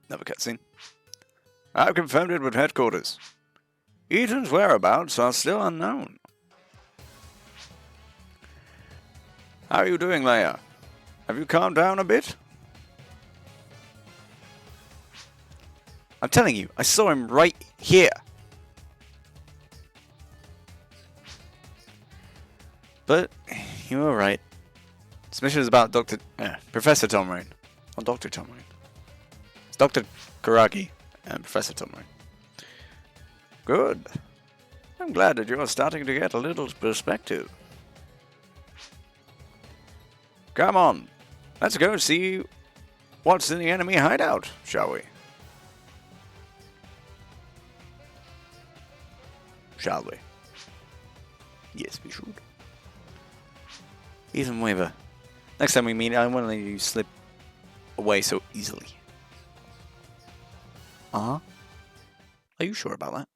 Another cutscene. I've confirmed it with headquarters. Ethan's whereabouts are still unknown. How are you doing, Leia? Have you calmed down a bit? I'm telling you, I saw him right here. But you were right. This mission is about Professor Tom Rain. Not Dr. Tom Rain. It's Dr. Karagi and Professor Tom Rain. Good. I'm glad that you're starting to get a little perspective. Come on. Let's go see what's in the enemy hideout, shall we? Shall we? Yes, we should. Ethan Weaver. Next time we meet, I won't let you slip away so easily. Uh-huh. Are you sure about that?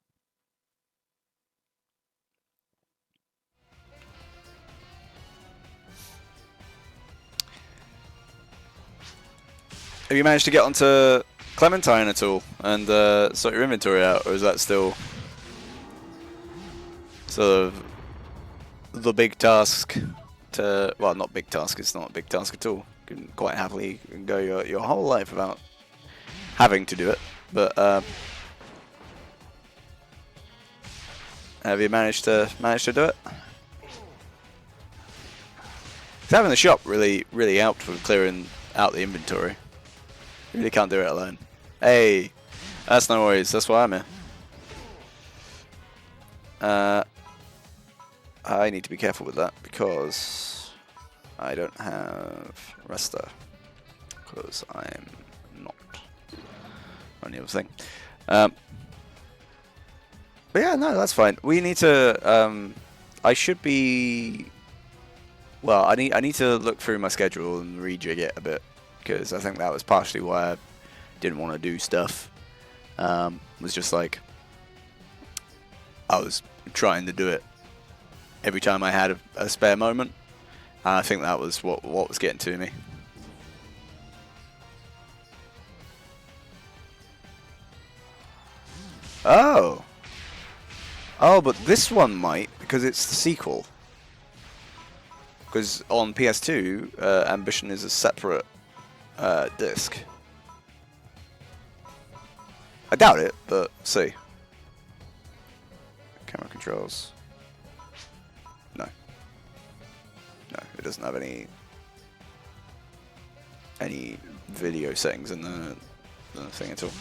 Have you managed to get onto Clementine at all and sort your inventory out, or is that still sort of the big task to, well, not big task, it's not a big task at all. You can quite happily go your whole life without having to do it, but have you managed to do it? Having the shop really helped with clearing out the inventory. You really can't do it alone. Hey, that's no worries, that's why I'm here. I need to be careful with that because I don't have Resta, because I'm not on the other thing. But yeah, no, that's fine. We need to. I should be. Well, I need to look through my schedule and rejig it a bit, because I think that was partially why I didn't want to do stuff. Was just like I was trying to do it every time I had a spare moment. And I think that was what was getting to me. Oh, but this one might, because it's the sequel. Because on PS2, Ambition is a separate disc. I doubt it, but see. Camera controls. No, it doesn't have any video settings in the thing at all.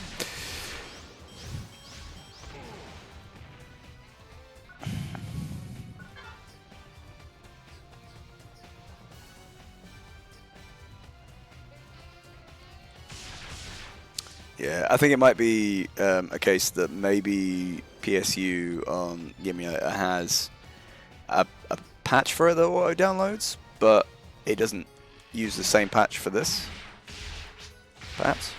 Yeah, I think it might be a case that maybe PSU on Yimia has a patch for it that auto downloads, but it doesn't use the same patch for this. Perhaps.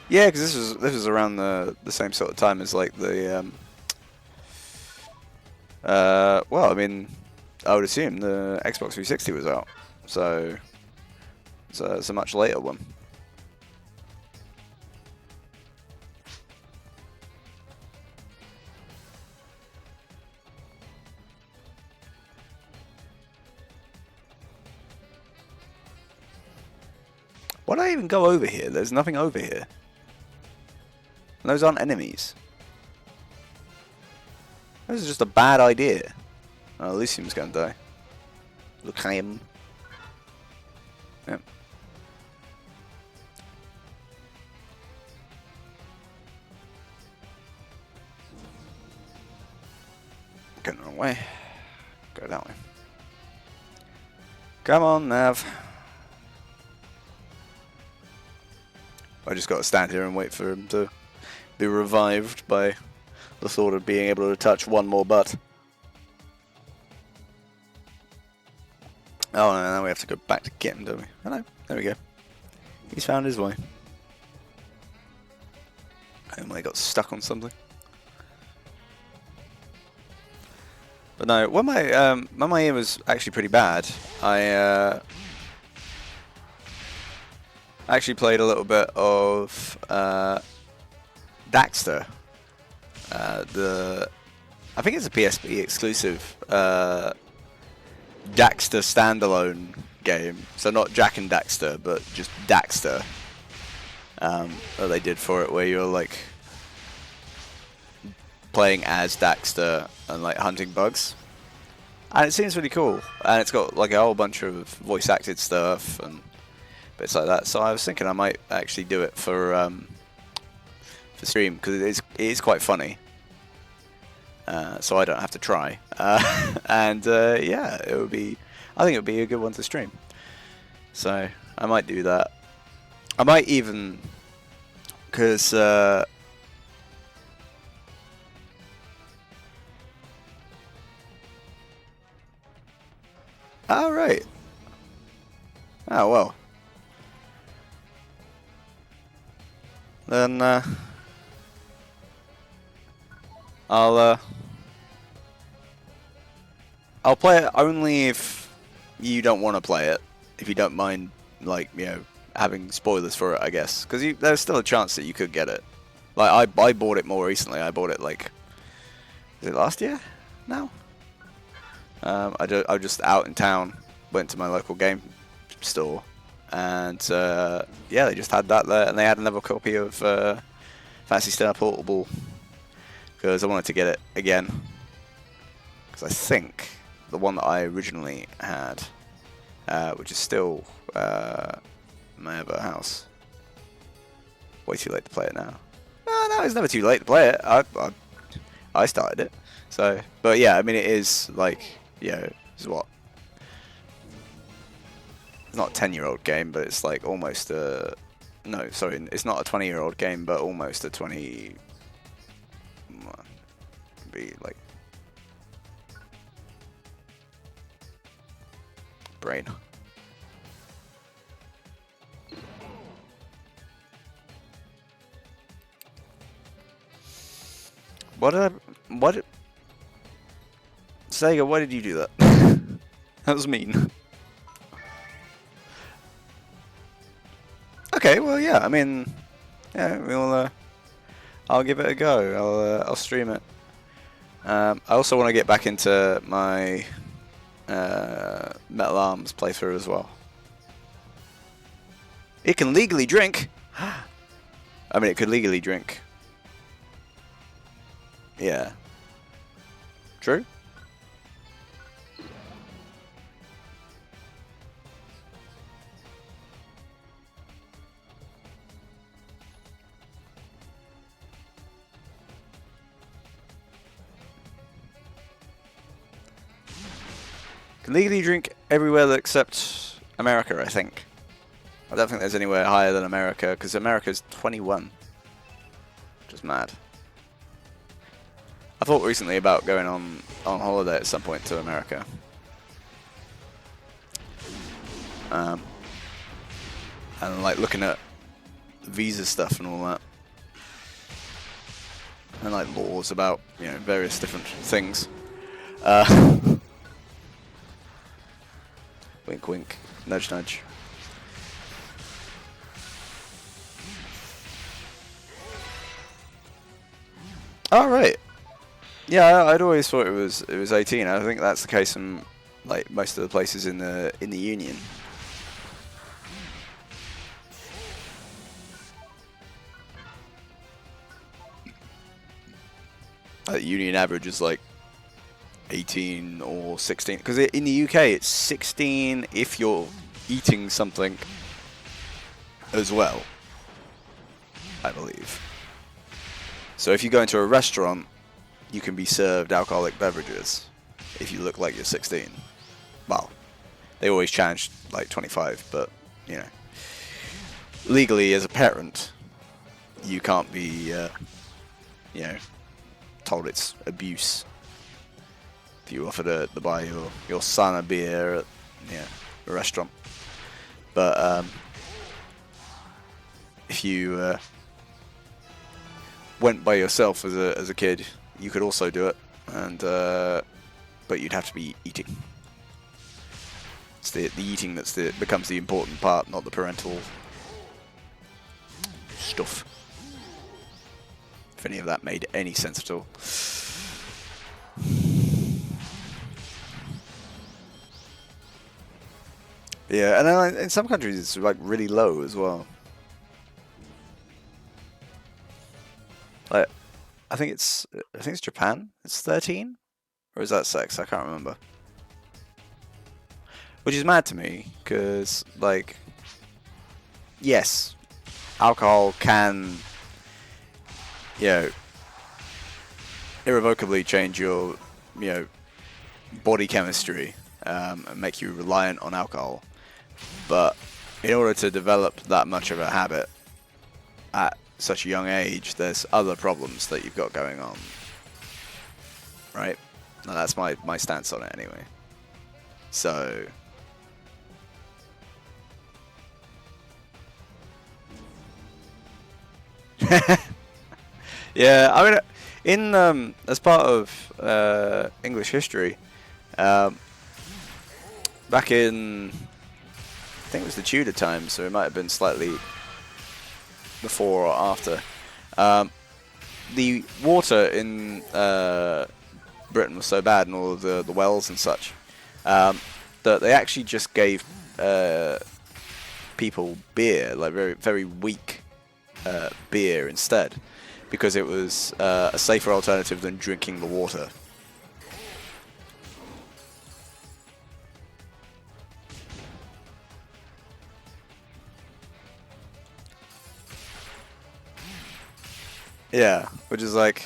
Yeah, because this was around the same sort of time as like the well, I mean, I would assume the Xbox 360 was out, so it's a much later one. Why did I even go over here? There's nothing over here. And those aren't enemies. This is just a bad idea. Oh, Elysium's gonna die. Look at him. Yep. Go the wrong way. Go that way. Come on, Nav. I just gotta stand here and wait for him to be revived by the thought of being able to touch one more butt. Oh, no, now we have to go back to get him, don't we? Hello, there we go. He's found his way. I got stuck on something. But no, when my aim was actually pretty bad, I actually played a little bit of Daxter. I think it's a PSP exclusive Daxter standalone game. So not Jak and Daxter, but just Daxter. That they did for it, where you're like playing as Daxter and like hunting bugs, and it seems really cool. And it's got like a whole bunch of voice acted stuff and bits like that. So I was thinking I might actually do it for stream, because it is quite funny. So I don't have to try, and yeah, it would be. I think it would be a good one to stream. So I might do that. I might even, because oh right. Oh well. Then I'll play it only if you don't want to play it. If you don't mind, like, you know, having spoilers for it, I guess, because there's still a chance that you could get it. Like I bought it more recently. I bought it like, is it last year? No. I was just out in town, went to my local game store, and yeah, they just had that there, and they had another copy of Phantasy Star Portable, because I wanted to get it again, because I think the one that I originally had, which is still my other house. Way too late to play it now. No, it's never too late to play it. I started it, so. But yeah, I mean, it is like, you know, it's what? It's not a 10-year-old game, but it's like almost a. No, sorry, it's not a 20-year-old game, but almost a 20. Be like brain. Sega, why did you do that? That was mean. Okay, well, yeah, I mean, yeah, I'll give it a go. I'll stream it. I also want to get back into my Metal Arms playthrough as well. It can legally drink. I mean, it could legally drink. Yeah. True? Can legally drink everywhere except America, I think. I don't think there's anywhere higher than America, because America's 21. Just mad. I thought recently about going on holiday at some point to America. And like looking at visa stuff and all that. And like laws about, you know, various different things. Wink wink, nudge nudge. All right. Yeah, I'd always thought it was 18. I think that's the case in like most of the places in the Union. Union average is like 18 or 16, because in the UK it's 16 if you're eating something as well, I believe. So if you go into a restaurant, you can be served alcoholic beverages if you look like you're 16. Well, they always challenge like 25, but you know, legally as a parent, you can't be, you know, told it's abuse if you offer to buy your son a beer at, you know, a restaurant. But if you went by yourself as a kid, you could also do it, and but you'd have to be eating. It's the eating becomes the important part, not the parental stuff. If any of that made any sense at all. Yeah, and then in some countries it's like really low as well. Like, I think it's Japan. It's 13, or is that sex? I can't remember. Which is mad to me, because like, yes, alcohol can, you know, irrevocably change your, you know, body chemistry and make you reliant on alcohol. But in order to develop that much of a habit at such a young age, there's other problems that you've got going on, right? And that's my stance on it anyway. So yeah, I mean, in as part of English history, back in, I think it was the Tudor times, so it might have been slightly before or after. The water in Britain was so bad, and all of the wells and such, that they actually just gave people beer, like very very weak beer instead, because it was a safer alternative than drinking the water. Yeah, which is like,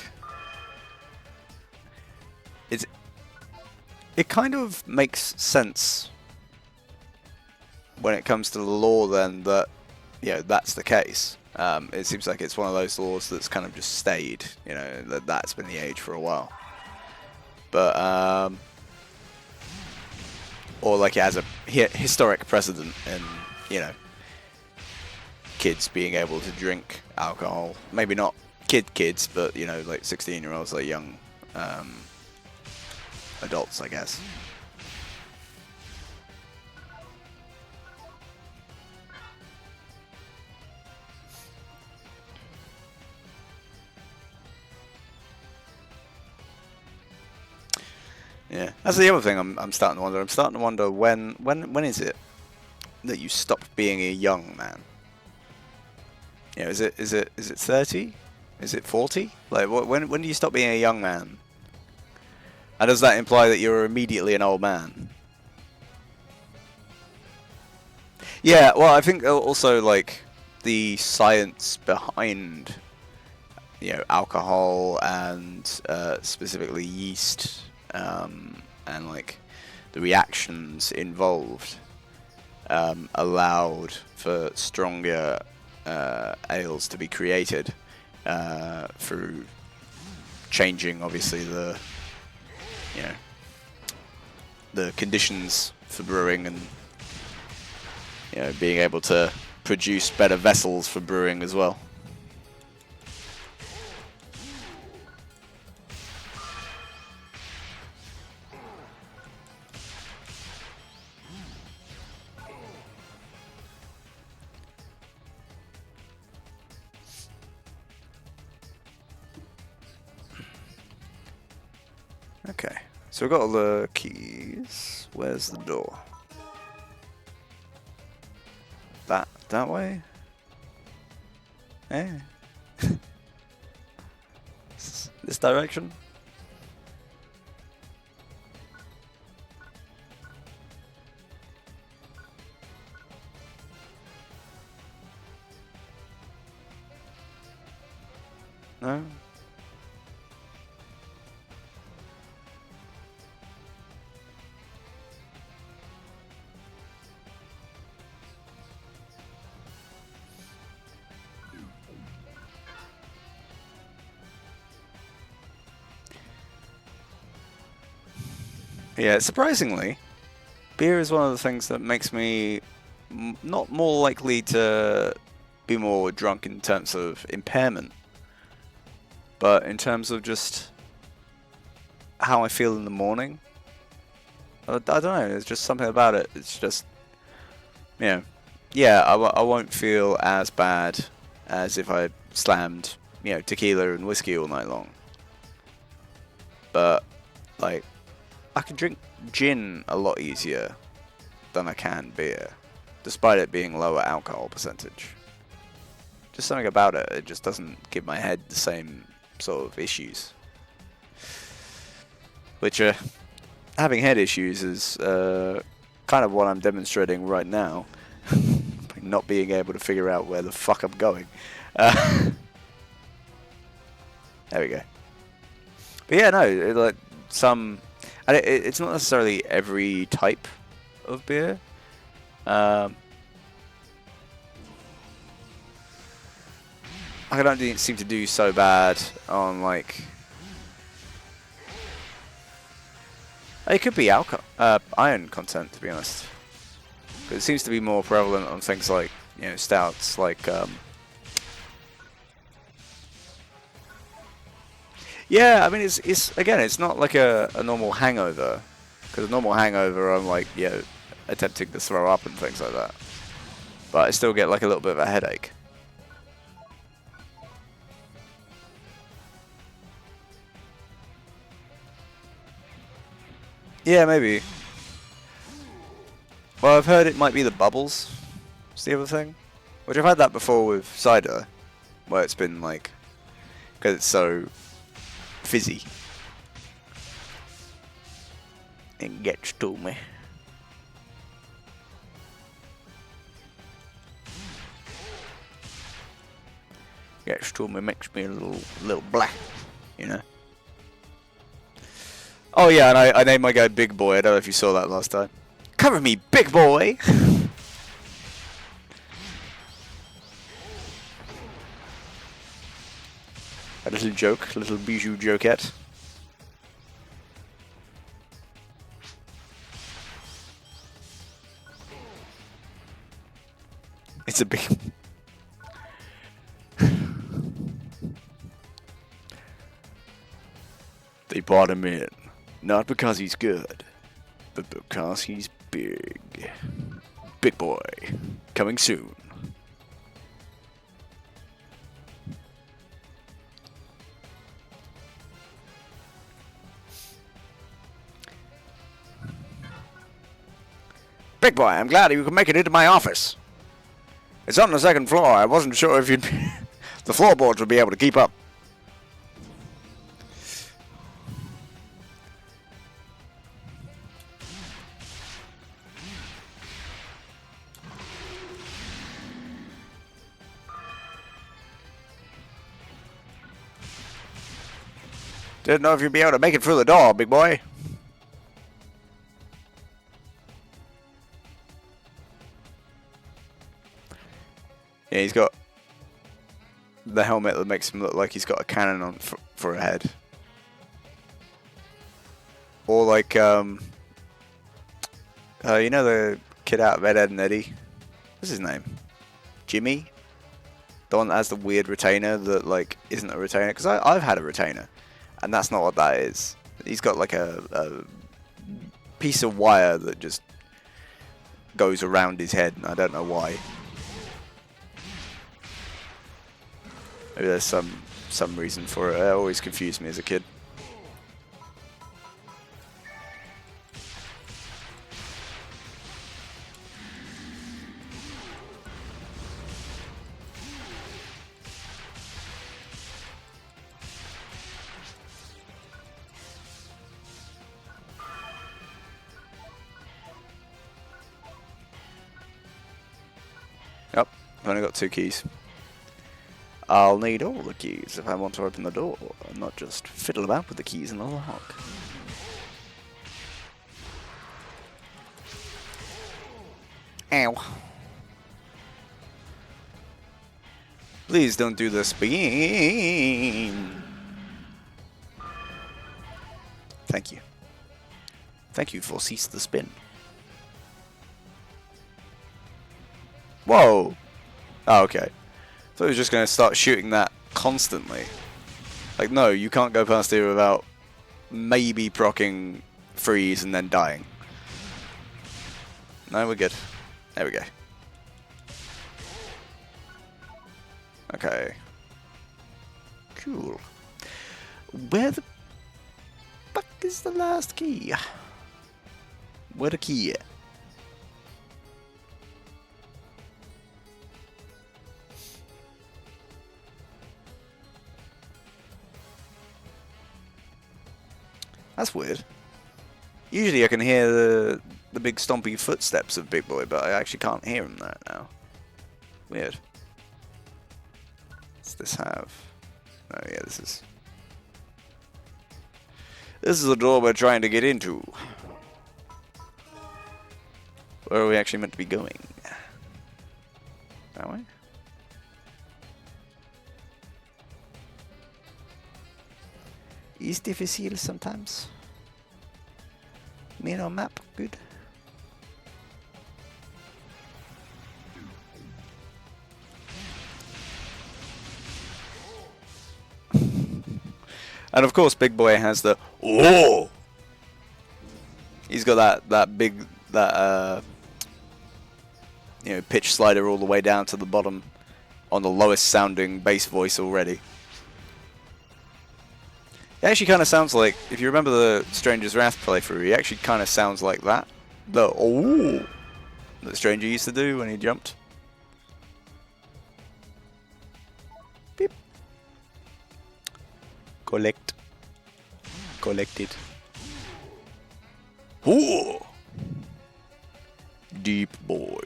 it kind of makes sense when it comes to the law then, that, you know, that's the case. It seems like it's one of those laws that's kind of just stayed, you know, that's been the age for a while. But or like it has a historic precedent in, you know, kids being able to drink alcohol. Maybe not kids, but, you know, like 16-year-olds, like young adults, I guess. Yeah, that's the other thing I'm starting to wonder. I'm starting to wonder when is it that you stop being a young man? You know, is it 30? Is it 40? Like, when do you stop being a young man? And does that imply that you're immediately an old man? Yeah, well, I think also, like, the science behind, you know, alcohol and specifically yeast, and like the reactions involved, allowed for stronger ales to be created through changing, obviously, the, you know, the conditions for brewing, and, you know, being able to produce better vessels for brewing as well. Okay, so we've got all the keys. Where's the door? That way? Eh? This direction? No? Yeah, surprisingly, beer is one of the things that makes me not more likely to be more drunk in terms of impairment, but in terms of just how I feel in the morning. I don't know. There's just something about it. It's just, yeah. I won't feel as bad as if I slammed, tequila and whiskey all night long. But like, I can drink gin a lot easier than I can beer, despite it being lower alcohol percentage. Just something about it. It just doesn't give my head the same sort of issues. Which, having head issues is kind of what I'm demonstrating right now. By not being able to figure out where the fuck I'm going. There we go. But yeah, no, like some... And it's not necessarily every type of beer. I don't seem to do so bad on, like... It could be alcohol, iron content, to be honest. But it seems to be more prevalent on things like, stouts, like... Yeah, I mean, it's again, it's not like a normal hangover. Because a normal hangover, I'm like, attempting to throw up and things like that. But I still get like a little bit of a headache. Yeah, maybe. Well, I've heard it might be the bubbles. It's the other thing. Which I've had that before with cider. Where it's been like... Because it's so fizzy. It gets to me. Gets to me, makes me a little black, Oh yeah, and I named my guy Big Boy. I don't know if you saw that last time. Cover me, Big Boy! A little joke, a little bijou jokette. It's a big... They brought him in. Not because he's good, but because he's big. Big Boy. Coming soon. Big Boy, I'm glad you could make it into my office. It's on the second floor. I wasn't sure if you'd... the floorboards would be able to keep up. Didn't know if you'd be able to make it through the door, Big Boy. Yeah, he's got the helmet that makes him look like he's got a cannon on for a head. Or like, you know the kid out of Ed, Edd and Eddy? What's his name? Jimmy? The one that has the weird retainer that, like, isn't a retainer? Because I've had a retainer. And that's not what that is. He's got like a piece of wire that just goes around his head, and I don't know why. Maybe there's some reason for it. It always confused me as a kid. Yep, I've only got 2 keys. I'll need all the keys if I want to open the door, and not just fiddle about with the keys in the lock. Ow. Please don't do the spin. Thank you. Thank you for cease the spin. Whoa! Oh, okay. I thought he was just going to start shooting that constantly. Like, no, you can't go past here without maybe proccing freeze and then dying. No, we're good. There we go. Okay. Cool. Where the fuck is the last key? Where the key at? That's weird. Usually I can hear the big stompy footsteps of Big Boy, but I actually can't hear him there now. Weird. What's this have? Oh yeah, this is... This is the door we're trying to get into. Where are we actually meant to be going? That way? Is difficile sometimes. Me on map, good. And of course, Big Boy has the oh. He's got that big you know, pitch slider all the way down to the bottom on the lowest sounding bass voice already. It actually kind of sounds like, if you remember the Stranger's Wrath playthrough, he actually kind of sounds like that. The oh that Stranger used to do when he jumped. Beep. Collect. Collected. Ooh. Deep boy.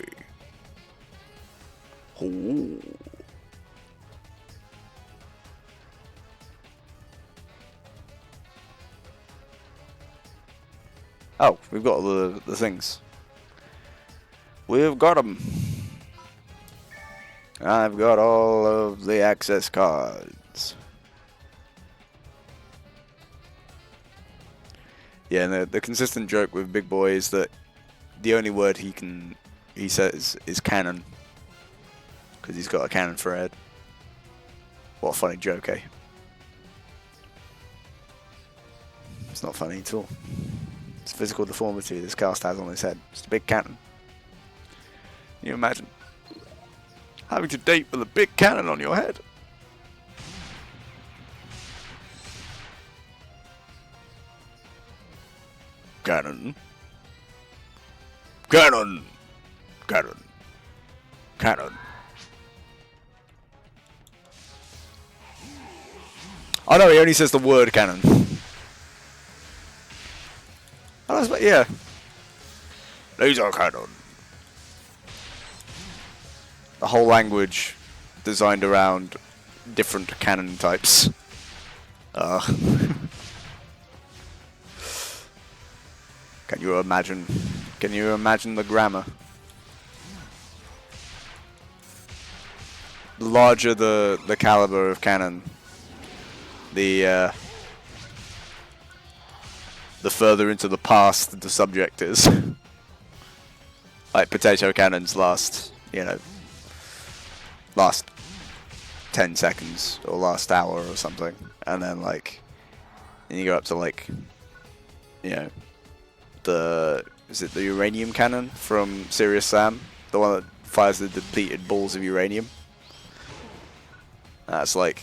Ooh. Oh, we've got the things. We've got them. I've got all of the access cards. Yeah, and the consistent joke with Big Boy is that the only word he says is cannon. Because he's got a cannon for a head. What a funny joke, eh? It's not funny at all. It's a physical deformity this cast has on his head. Just a big cannon. Can you imagine having to date with a big cannon on your head? Cannon. Cannon. Cannon. Cannon. Oh no, he only says the word cannon. Oh, yeah. Laser cannon. The whole language designed around different cannon types. Can you imagine? Can you imagine the grammar? The larger the caliber of cannon, the further into the past the subject is. Like potato cannons last, you know, last 10 seconds or last hour or something, and then like, then you go up to like, you know, is it the uranium cannon from Serious Sam, the one that fires the depleted balls of uranium? That's like,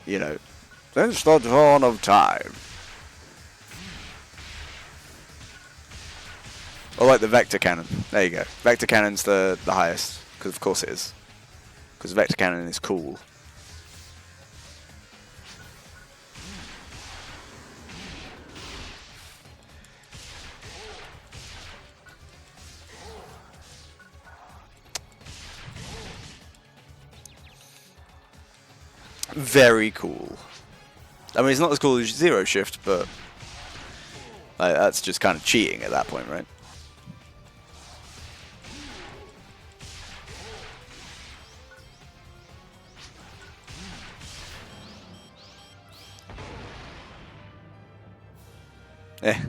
you know, since the dawn of time. Or like the vector cannon. There you go. Vector cannon's the highest, because of course it is. Because vector cannon is cool. Very cool. I mean, it's not as cool as Zero Shift, but that's just kind of cheating at that point, right? Eh.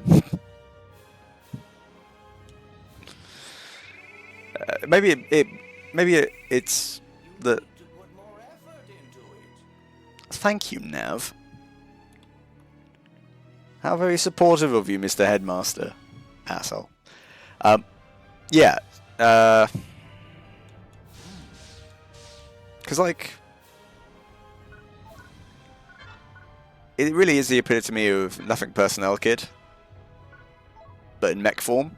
Maybe it's the. Thank you, Nav. How very supportive of you, Mr. Headmaster. Asshole. Yeah. Because, like, it really is the epitome of nothing personnel kid, but in mech form.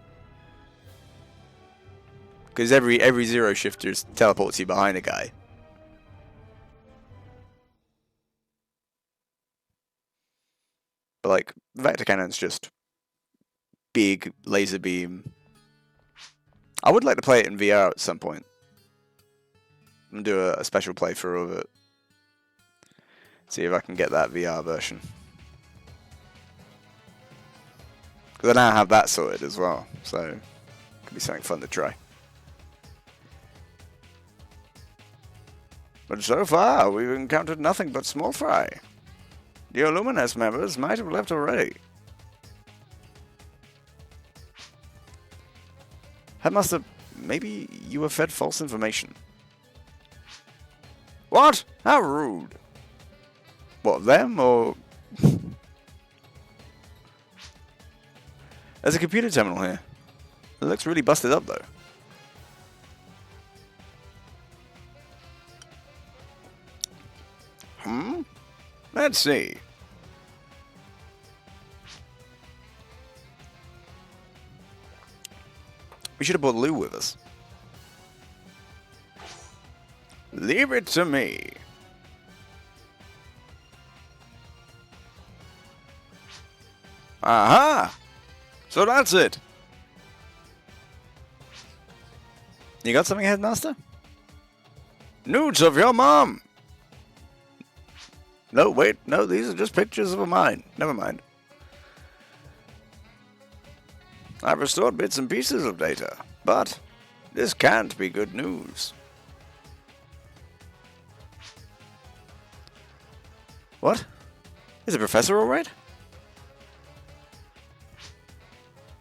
Because every zero shifter teleports you behind a guy. But, like, vector cannon's just big laser beam. I would like to play it in VR at some point. I'm gonna do a special playthrough of it. See if I can get that VR version. Because I now have that sorted as well, so it could be something fun to try. But so far, we've encountered nothing but small fry. The Illuminus members might have left already. Headmaster, maybe you were fed false information. What? How rude. What, them or... There's a computer terminal here. It looks really busted up though. Let's see. We should have brought Lou with us. Leave it to me. Aha! So that's it. You got something, Headmaster? Nudes of your mom! No, wait, no, these are just pictures of mine. Never mind. I've restored bits and pieces of data, but this can't be good news. What? Is the professor alright?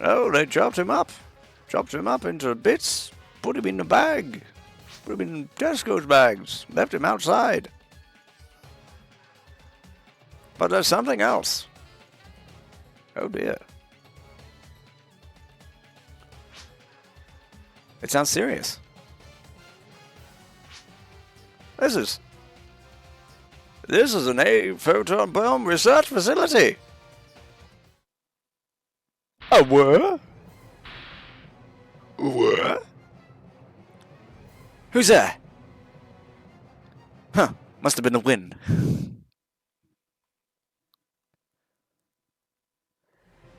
Oh, they chopped him up. Chopped him up into bits, put him in a bag. Put him in Tesco's bags, left him outside. But there's something else. Oh dear. It sounds serious. This is an A-photon bomb research facility. A what? What? Who's there? Huh, must have been the wind.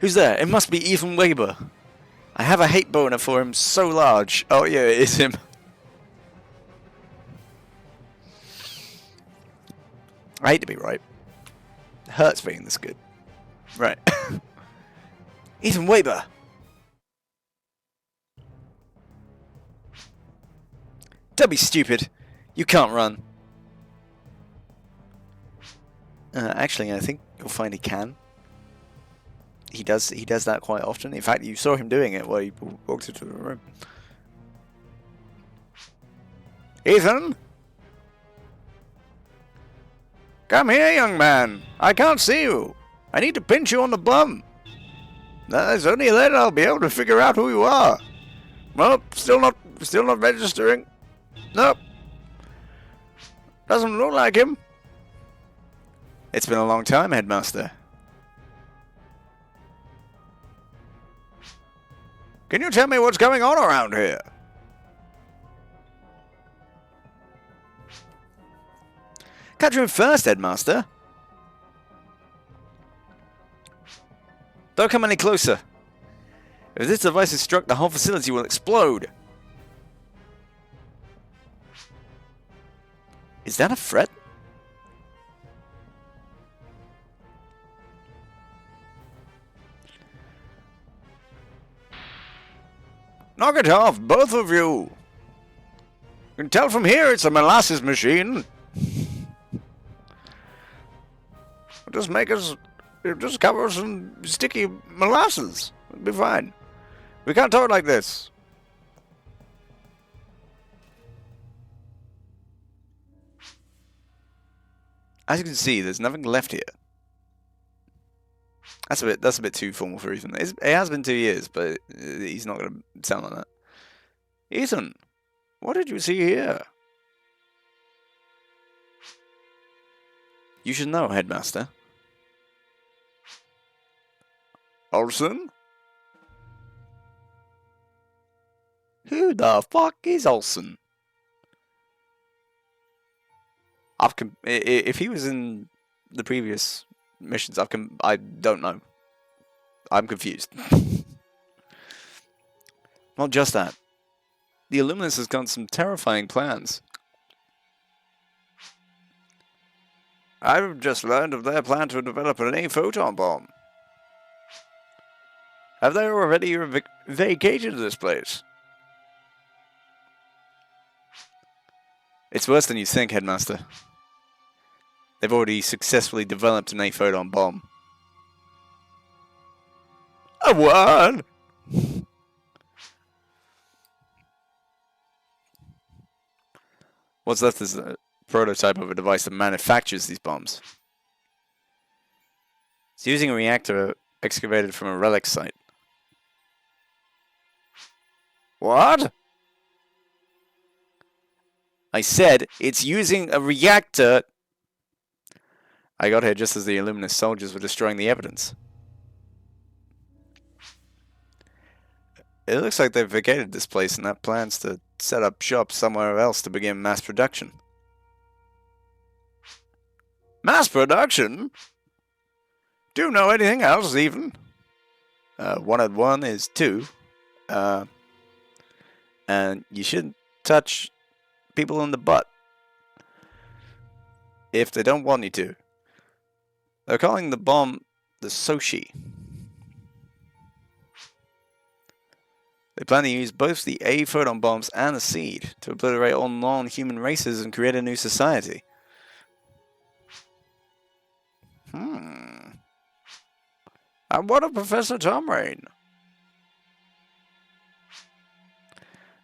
Who's there? It must be Ethan Weber. I have a hate boner for him so large. Oh yeah, it is him. I hate to be right. It hurts being this good. Right. Ethan Weber. Don't be stupid. You can't run. Actually, I think you'll find he can. He does that quite often. In fact, you saw him doing it while he walked into the room. Ethan? Come here, young man. I can't see you. I need to pinch you on the bum. It's only then I'll be able to figure out who you are. Well, still not registering. Nope. Doesn't look like him. It's been a long time, Headmaster. Can you tell me what's going on around here? Catch him first, Headmaster. Don't come any closer. If this device is struck, the whole facility will explode. Is that a threat? Knock it off, both of you! You can tell from here it's a molasses machine. Just cover some sticky molasses. It'll be fine. We can't talk like this. As you can see, there's nothing left here. That's a bit too formal for Ethan. It has been 2 years, but he's not going to sound like that. Ethan, what did you see here? You should know, Headmaster. Olsen? Who the fuck is Olsen? If he was in the previous missions, I don't know. I'm confused. Not just that. The Illuminus has got some terrifying plans. I've just learned of their plan to develop an A-photon bomb. Have they already vacated this place? It's worse than you think, Headmaster. They've already successfully developed an A-photon bomb. A what? What's left is a prototype of a device that manufactures these bombs. It's using a reactor excavated from a relic site. What? I said it's using a reactor. I got here just as the Illuminous soldiers were destroying the evidence. It looks like they've vacated this place and have plans to set up shop somewhere else to begin mass production. Mass production? Do you know anything else, even? 1 and 1 is 2. And you shouldn't touch people in the butt if they don't want you to. They're calling the bomb the Soshi. They plan to use both the A-photon bombs and the seed to obliterate all non-human races and create a new society. And what of Professor Tom Rain?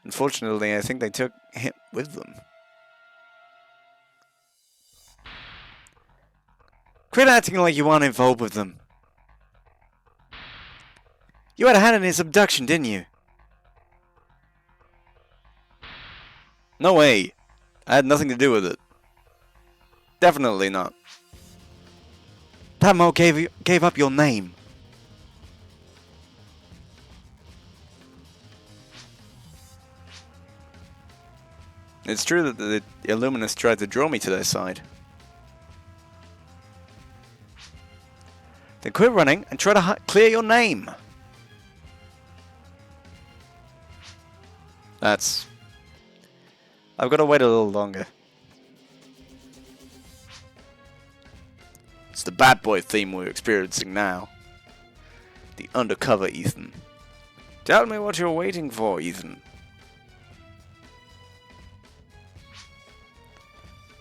Unfortunately, I think they took him with them. Quit acting like you aren't involved with them. You had a hand in his abduction, didn't you? No way. I had nothing to do with it. Definitely not. That Mo gave up your name. It's true that the Illuminists tried to draw me to their side. Then quit running and try to clear your name. I've got to wait a little longer. It's the bad boy theme we're experiencing now. The undercover Ethan. Tell me what you're waiting for, Ethan.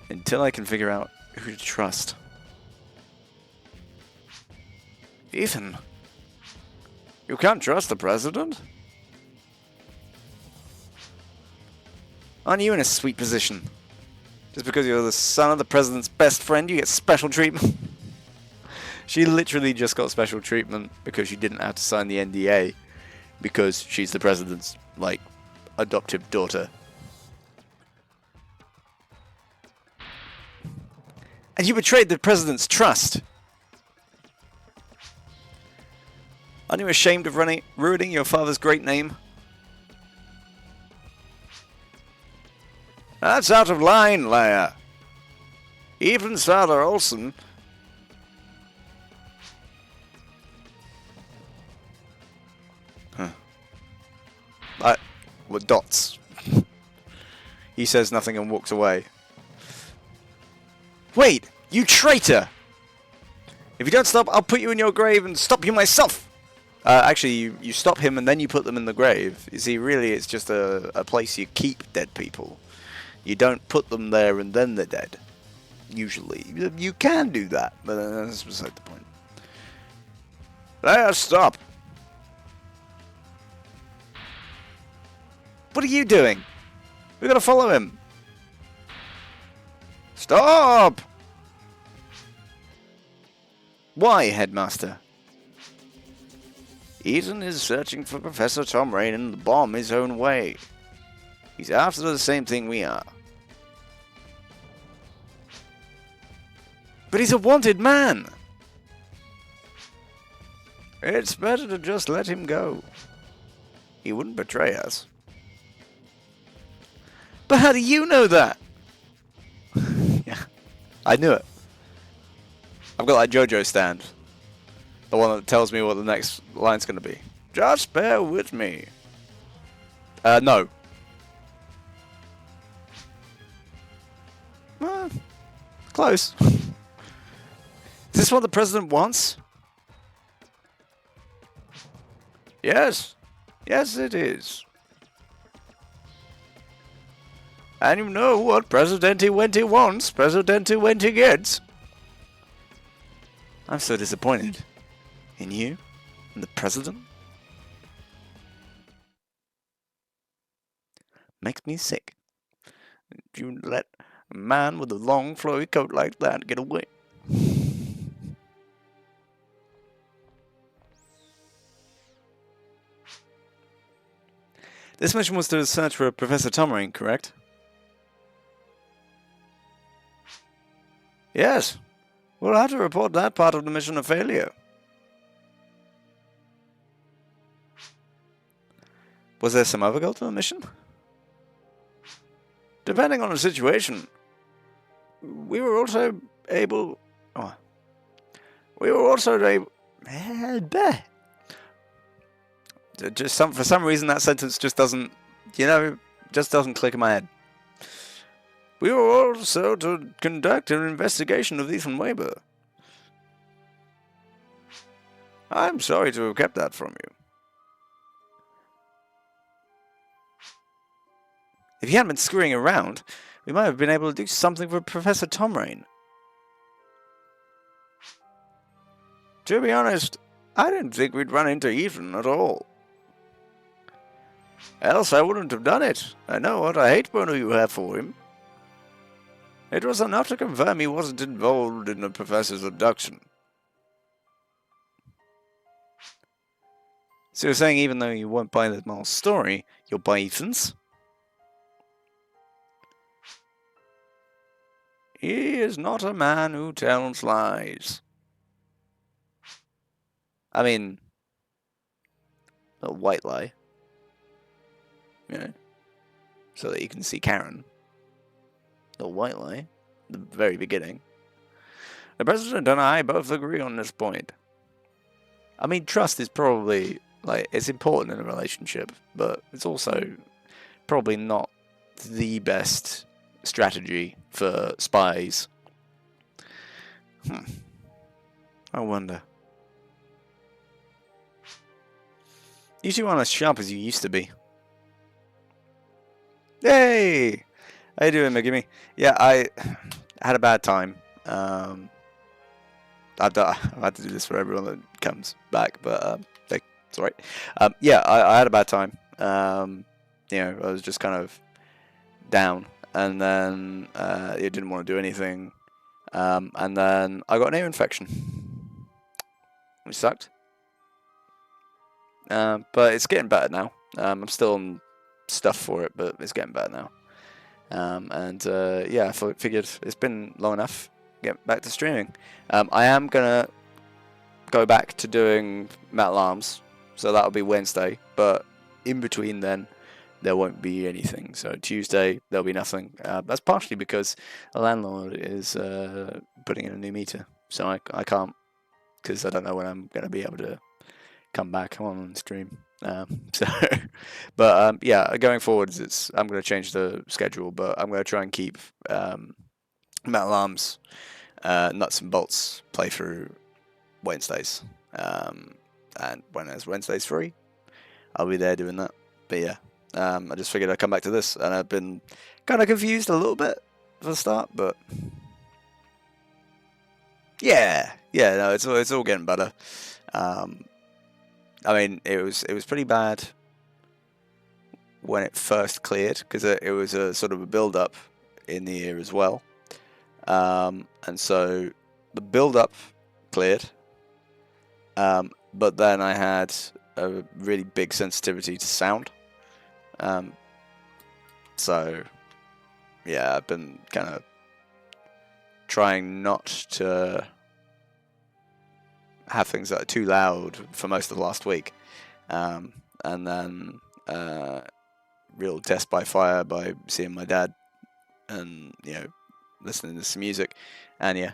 Until I can figure out who to trust. Ethan, you can't trust the president? Aren't you in a sweet position? Just because you're the son of the president's best friend, you get special treatment? She literally just got special treatment because she didn't have to sign the NDA because she's the president's, like, adoptive daughter. And you betrayed the president's trust. Aren't you ashamed of ruining your father's great name? That's out of line, Leia. Even Father Olsen. With dots. He says nothing and walks away. Wait, you traitor! If you don't stop, I'll put you in your grave and stop you myself! Actually, you stop him and then you put them in the grave. You see, really, it's just a place you keep dead people. You don't put them there and then they're dead. Usually. You can do that, but that's beside the point. There, stop! What are you doing? We've got to follow him. Stop! Why, Headmaster? Ethan is searching for Professor Tom Rain and the bomb his own way. He's after the same thing we are. But he's a wanted man! It's better to just let him go. He wouldn't betray us. But how do you know that? Yeah, I knew it. I've got that JoJo stand. The one that tells me what the next line's going to be. Just bear with me. No. Close. Is this what the president wants? Yes. Yes, it is. And you know what Presidente Wente wants, Presidente Wente gets. I'm so disappointed in you and the president. Makes me sick. You let a man with a long flowy coat like that get away. This mission was to search for Professor Tomarine, correct? Yes. We'll have to report that part of the mission a failure. Was there some other goal to the mission? Depending on the situation, we were also able... Oh, we were also able... Just for some reason that sentence just doesn't, just doesn't click in my head. We were also to conduct an investigation of Ethan Weber. I'm sorry to have kept that from you. If you hadn't been screwing around, we might have been able to do something for Professor Tomarine. To be honest, I didn't think we'd run into Ethan at all. Else I wouldn't have done it. I know what a hate boner you have for him. It was enough to confirm he wasn't involved in the professor's abduction. So you're saying even though you won't buy the Miles story, you'll buy Ethan's? He is not a man who tells lies. I mean, a white lie. So that you can see Karen. The white lie. The very beginning. The President and I both agree on this point. I mean, trust is probably, it's important in a relationship, but it's also probably not the best strategy for spies. I wonder. You two aren't as sharp as you used to be. Hey! How you doing, McGimme? Yeah, I had a bad time. I've had to do this for everyone that comes back, but it's alright. Yeah, I had a bad time. I was just kind of down, and then it didn't want to do anything, and then I got an ear infection, which sucked. But it's getting better now. I'm still on stuff for it, but it's getting better now. Yeah, I figured it's been long enough. Get back to streaming. I am gonna go back to doing Metal Arms, so that'll be Wednesday. But in between then, there won't be anything. So Tuesday there'll be nothing. That's partially because the landlord is putting in a new meter, so I can't, because I don't know when I'm gonna be able to come back on stream. Yeah, going forwards, I'm going to change the schedule, but I'm going to try and keep Metal Arms, Nuts and Bolts playthrough Wednesdays. And when there's Wednesdays free, I'll be there doing that. But yeah, I just figured I'd come back to this, and I've been kind of confused a little bit for the start, but yeah, no, it's all getting better. I mean, it was pretty bad when it first cleared, because it was a sort of a build-up in the ear as well. And so the build-up cleared, but then I had a really big sensitivity to sound. So yeah, I've been kind of trying not to have things that are too loud for most of the last week, and then real death by fire by seeing my dad and listening to some music, and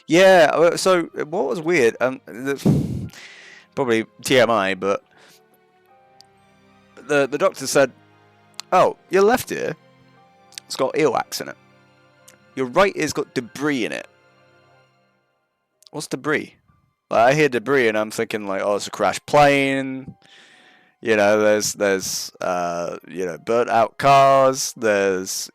yeah. So what was weird, probably TMI, but the doctor said, "Oh, your left ear, it's got earwax in it. Your right ear's got debris in it." What's debris? Like, I hear debris and I'm thinking like, oh, it's a crashed plane. There's burnt out cars. There's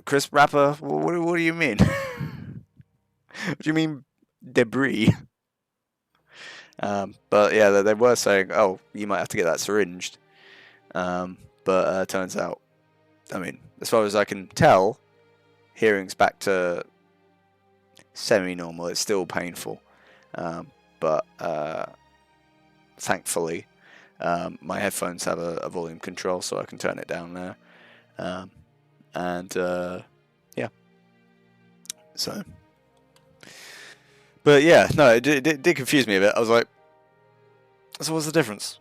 crisp wrapper. What do you mean? What do you mean debris? But yeah, they were saying, oh, you might have to get that syringed. But turns out, I mean, as far as I can tell, hearing's back to semi-normal. It's still painful, but thankfully, my headphones have a volume control, so I can turn it down there. Yeah. So, but yeah, no, it did confuse me a bit. I was like, so what's the difference?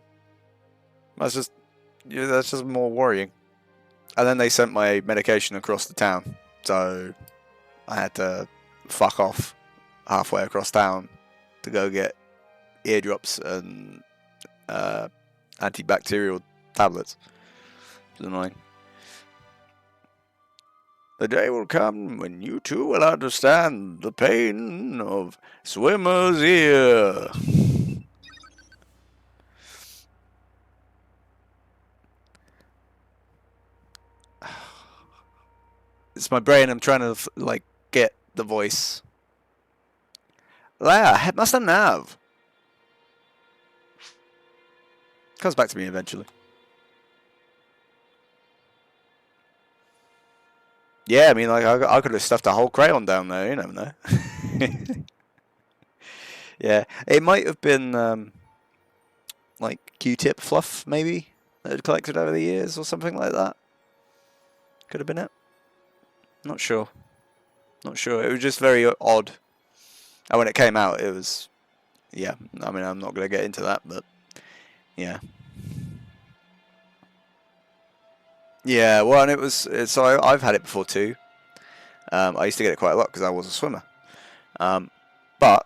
That's just more worrying. And then they sent my medication across the town, so I had to fuck off halfway across town to go get eardrops and antibacterial tablets. It's annoying. The day will come when you too will understand the pain of swimmer's ear. It's my brain. I'm trying to get the voice. There, it must have. Comes back to me eventually. Yeah, I mean, like, I could have stuffed a whole crayon down there. You never know. Yeah, it might have been like Q-tip fluff, maybe, that had collected over the years or something like that. Could have been it. Not sure. Not sure. It was just very odd. And when it came out, it was, yeah. I mean, I'm not going to get into that, but yeah. Yeah, well, and so I've had it before too. I used to get it quite a lot because I was a swimmer. But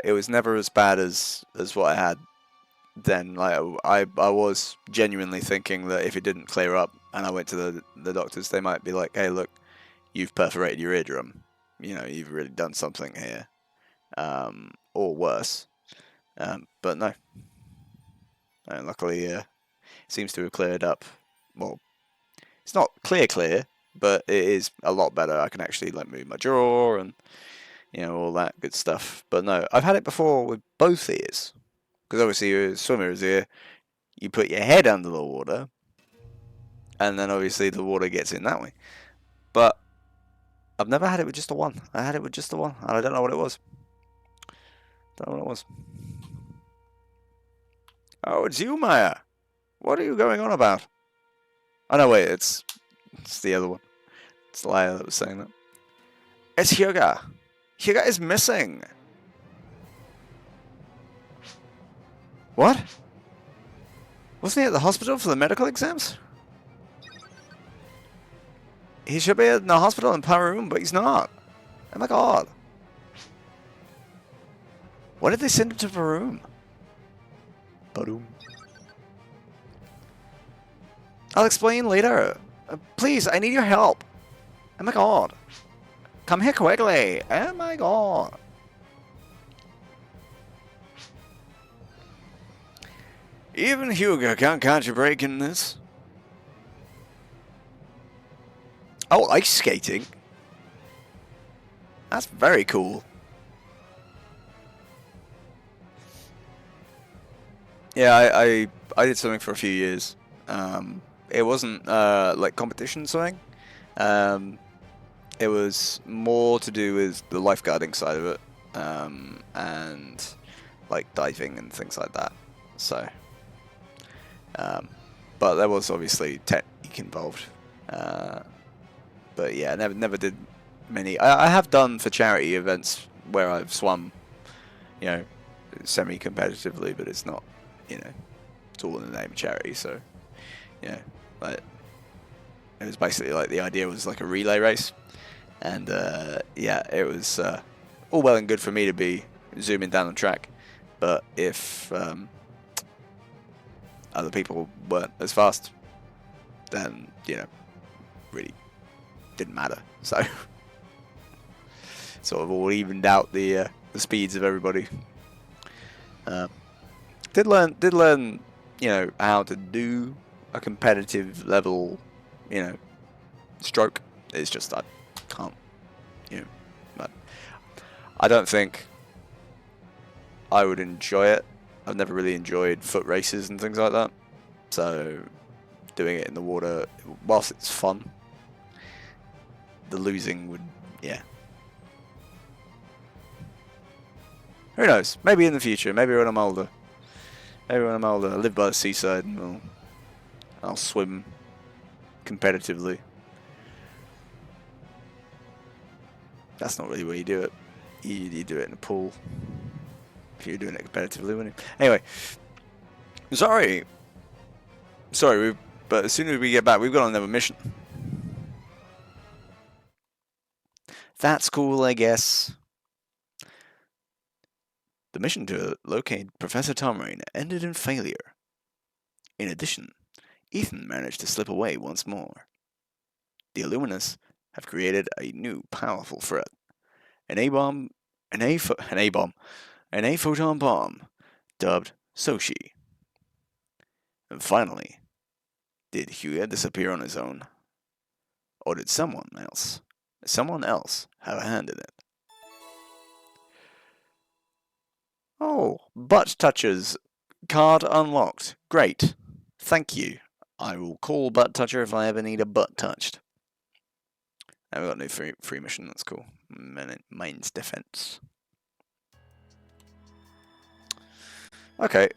it was never as bad as what I had then. Like, I was genuinely thinking that if it didn't clear up and I went to the doctors, they might be like, hey, look, you've perforated your eardrum. You've really done something here. Or worse. But no. And luckily, it seems to have cleared up. Well, it's not clear, but it is a lot better. I can actually move my jaw and all that good stuff. But no, I've had it before with both ears, because obviously you're a swimmer's ear. You put your head under the water, and then obviously the water gets in that way. But I've never had it with just the one. I had it with just the one, and I don't know what it was. Oh, it's you, Maya. What are you going on about? Oh no, wait, it's the other one. It's Laya that was saying that. It's Hyuga. Hyuga is missing. What? Wasn't he at the hospital for the medical exams? He should be in the hospital in Peru, but he's not. Oh my god. Why did they send him to Peru? I'll explain later. Please, I need your help. Oh my god. Come here quickly. Oh my god. Even Hyuga can't catch a break in this. Oh, ice skating. That's very cool. Yeah, I did swimming for a few years. It wasn't like competition swimming. It was more to do with the lifeguarding side of it, and like diving and things like that. So But there was obviously technique involved. But yeah, never did many. I have done for charity events where I've swum, you know, semi-competitively, but it's not, you know, it's all in the name of charity. So, yeah, like it was basically like the idea was like a relay race, and yeah, it was all well and good for me to be zooming down the track, but if other people weren't as fast, then you know, really didn't matter. So sort of all evened out the speeds of everybody. Did learn, you know, how to do a competitive level, you know, stroke. It's just I can't, you know, I don't think I would enjoy it. I've never really enjoyed foot races and things like that. So doing it in the water, whilst it's fun, the losing would, yeah. Who knows? Maybe in the future. Maybe when I'm older. Maybe when I'm older, I live by the seaside and I'll swim competitively. That's not really where you do it. You do it in a pool. If you're doing it competitively, wouldn't you? Anyway, sorry, but as soon as we get back, we've got another mission. That's cool, I guess. The mission to locate Professor Tomrain ended in failure. In addition, Ethan managed to slip away once more. The Illuminists have created a new powerful threat. An A-bomb, an A-bomb, an A-photon bomb, dubbed Soshi. And finally, did Huya disappear on his own? Or did someone else have a hand in it? Oh, butt touchers. Card unlocked. Great. Thank you. I will call Butt Toucher if I ever need a butt touched. And we got a new free mission, that's cool. Mains defense. Okay,